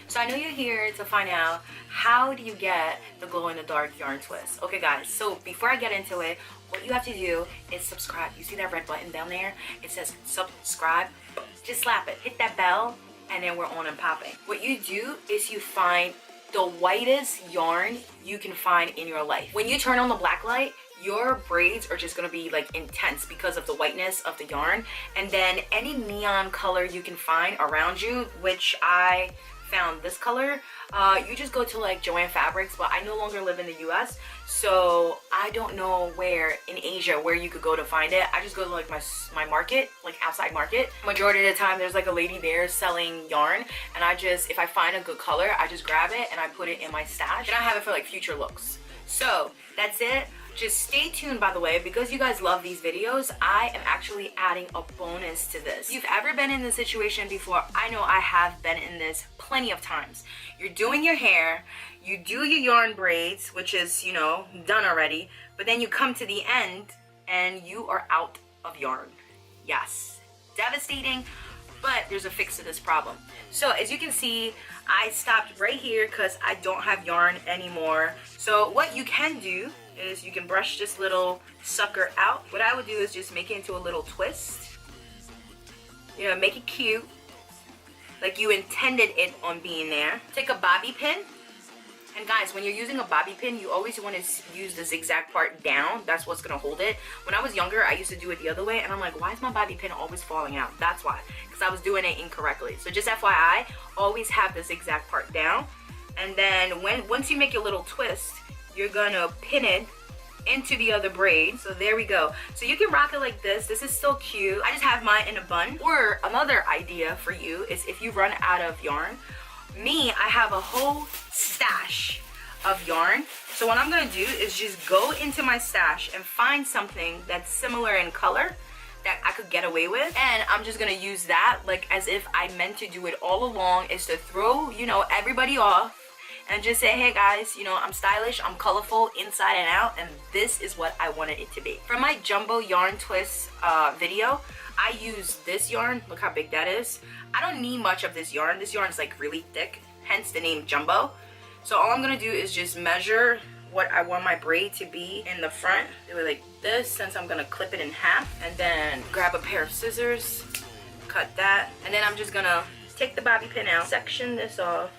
So I know you're here to find out how do you get the glow in the dark yarn twist. Okay guys, so before I get into it, what you have to do is subscribe. You see that red button down there? It says subscribe. Just slap it, hit that bell, and then we're on and popping. What you do is you find the whitest yarn you can find in your life. When you turn on the black light, your braids are just gonna be like intense because of the whiteness of the yarn. And then any neon color you can find around you, which I found this color, you just go to like Joann Fabrics, but I no longer live in the US, so I don't know where in Asia where you could go to find it. I just go to like my market, like outside market. Majority of the time there's like a lady there selling yarn, and I just, if I find a good color, I just grab it and I put it in my stash, and I have it for like future looks. So that's it. Just stay tuned, by the way, because you guys love these videos. I am actually adding a bonus to this. If you've ever been in this situation before, I know I have been in this plenty of times. You're doing your hair, you do your yarn braids, which is, you know, done already, but then you come to the end and you are out of yarn. Yes, devastating, but there's a fix to this problem. So as you can see, I stopped right here because I don't have yarn anymore. So what you can do is you can brush this little sucker out. What I would do is just make it into a little twist. You know, make it cute, like you intended it on being there. Take a bobby pin. And guys, when you're using a bobby pin, you always want to use the zigzag part down. That's what's gonna hold it. When I was younger, I used to do it the other way, and I'm like, why is my bobby pin always falling out? That's why, because I was doing it incorrectly. So just FYI, always have the zigzag part down. And then once you make your little twist, you're gonna pin it into the other braid. So there we go. So you can rock it like this. This is still cute. I just have mine in a bun. Or another idea for you is if you run out of yarn, I have a whole stash of yarn. So what I'm gonna do is just go into my stash and find something that's similar in color that I could get away with, and I'm just gonna use that like as if I meant to do it all along, is to throw, you know, everybody off and just say, hey guys, you know, I'm stylish, I'm colorful inside and out, and this is what I wanted it to be. For my jumbo yarn twist video, I use this yarn. Look how big that is. I don't need much of this yarn. This yarn is like really thick, hence the name jumbo. So all I'm gonna do is just measure what I want my braid to be in the front. Do it like this, since I'm gonna clip it in half, and then grab a pair of scissors, cut that, and then I'm just gonna take the bobby pin out, section this off.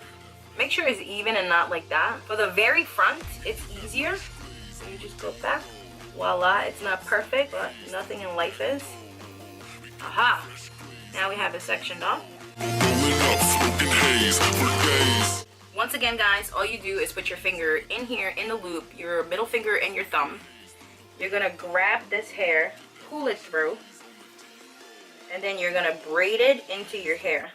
Make sure it's even and not like that. For the very front, it's easier. So you just go back. Voila, it's not perfect, but nothing in life is. Aha! Now we have it sectioned off. Once again, guys, all you do is put your finger in here in the loop, your middle finger and your thumb. You're gonna grab this hair, pull it through, and then you're gonna braid it into your hair.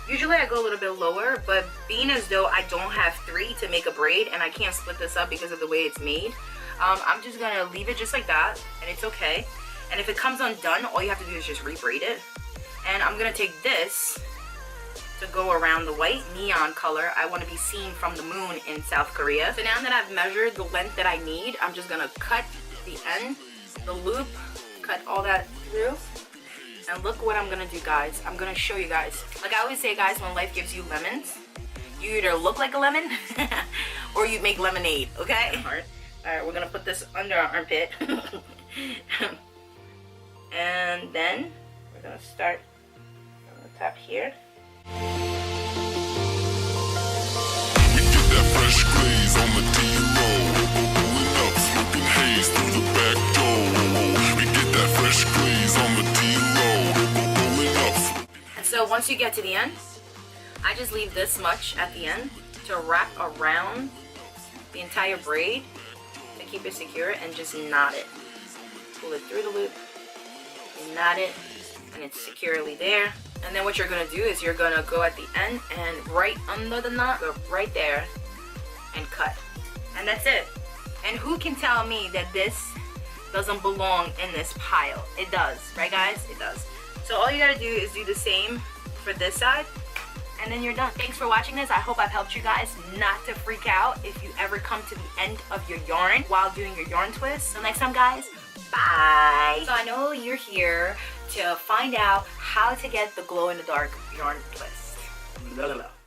Usually I go a little bit lower, but being as though I don't have 3 to make a braid and I can't split this up because of the way it's made, I'm just gonna leave it just like that, and it's okay. And if it comes undone, all you have to do is just re-braid it. And I'm gonna take this to go around the white neon color. I want to be seen from the moon in South Korea. So now that I've measured the length that I need, I'm just gonna cut the end, the loop, cut all that through. And look what I'm gonna do, guys. I'm gonna show you guys. Like I always say, guys, when life gives you lemons, you either look like a lemon or you make lemonade, okay? Alright, we're gonna put this under our armpit. And then we're gonna start on the top here. We get that fresh glaze on the D-roll. Pulling up, smoking haze through the back door. We get that fresh glaze on the D-roll. Pulling up. And so once you get to the end, I just leave this much at the end to wrap around the entire braid to keep it secure, and just knot it. Pull it through the loop, knot it, and it's securely there. And then what you're gonna do is you're gonna go at the end and right under the knot, go right there and cut. And that's it. And who can tell me that this doesn't belong in this pile? It does, right guys? It does. So all you gotta do is do the same for this side, and then you're done. Thanks for watching this. I hope I've helped you guys not to freak out if you ever come to the end of your yarn while doing your yarn twist. Till next time, guys, bye. So I know you're here to find out how to get the glow in the dark yarn twist. Blah, blah, blah.